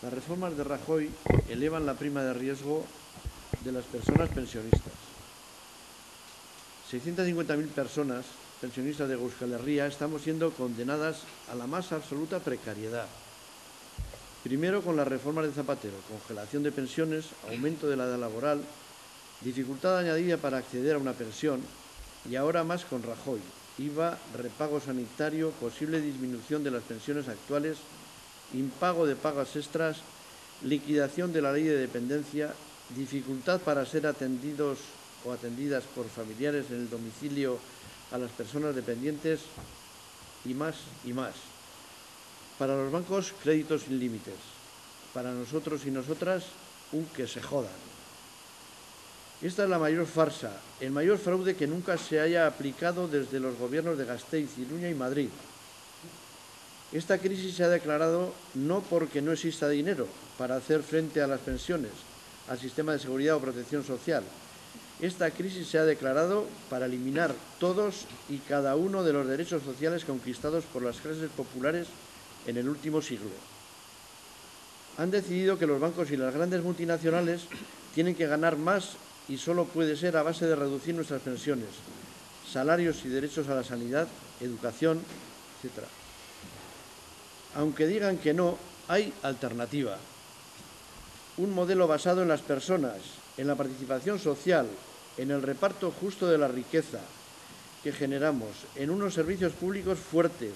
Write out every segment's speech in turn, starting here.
Las reformas de Rajoy elevan la prima de riesgo de las personas pensionistas. 650.000 personas pensionistas de Euskal Herria estamos siendo condenadas a la más absoluta precariedad. Primero con las reformas de Zapatero, congelación de pensiones, aumento de la edad laboral, dificultad añadida para acceder a una pensión y ahora más con Rajoy, IVA, repago sanitario, posible disminución de las pensiones actuales, impago de pagas extras, liquidación de la ley de dependencia, dificultad para ser atendidos o atendidas por familiares en el domicilio a las personas dependientes y más y más. Para los bancos, créditos sin límites. Para nosotros y nosotras, un que se jodan. Esta es la mayor farsa, el mayor fraude que nunca se haya aplicado desde los gobiernos de Gasteiz, Iruña y Madrid. Esta crisis se ha declarado no porque no exista dinero para hacer frente a las pensiones, al sistema de seguridad o protección social. Esta crisis se ha declarado para eliminar todos y cada uno de los derechos sociales conquistados por las clases populares en el último siglo. Han decidido que los bancos y las grandes multinacionales tienen que ganar más y solo puede ser a base de reducir nuestras pensiones, salarios y derechos a la sanidad, educación, etc. Aunque digan que no, hay alternativa. Un modelo basado en las personas, en la participación social, en el reparto justo de la riqueza que generamos, en unos servicios públicos fuertes,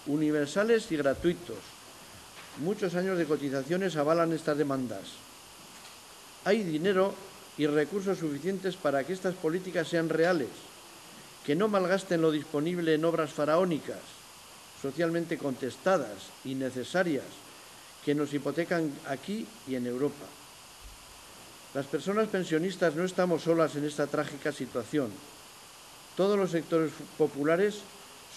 universales y gratuitos. Muchos años de cotizaciones avalan estas demandas. Hay dinero y recursos suficientes para que estas políticas sean reales, que no malgasten lo disponible en obras faraónicas, socialmente contestadas y necesarias, que nos hipotecan aquí y en Europa. Las personas pensionistas no estamos solas en esta trágica situación. Todos los sectores populares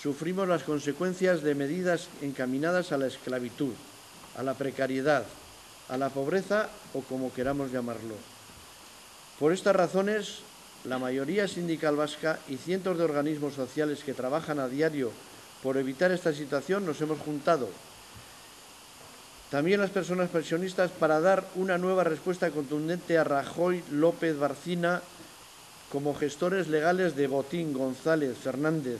sufrimos las consecuencias de medidas encaminadas a la esclavitud, a la precariedad, a la pobreza o como queramos llamarlo. Por estas razones, la mayoría sindical vasca y cientos de organismos sociales que trabajan a diario por evitar esta situación nos hemos juntado. También las personas pensionistas para dar una nueva respuesta contundente a Rajoy, López, Barcina, como gestores legales de Botín, González, Fernández.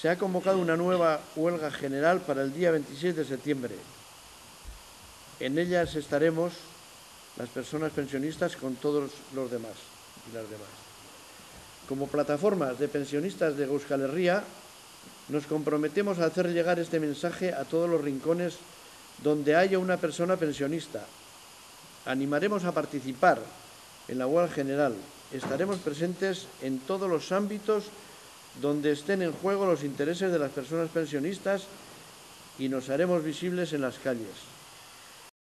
Se ha convocado una nueva huelga general para el día 26 de septiembre. En ellas estaremos las personas pensionistas con todos los demás y las demás. Como plataformas de pensionistas de Euskal Herria, nos comprometemos a hacer llegar este mensaje a todos los rincones donde haya una persona pensionista. Animaremos a participar en la huelga general. Estaremos presentes en todos los ámbitos donde estén en juego los intereses de las personas pensionistas y nos haremos visibles en las calles.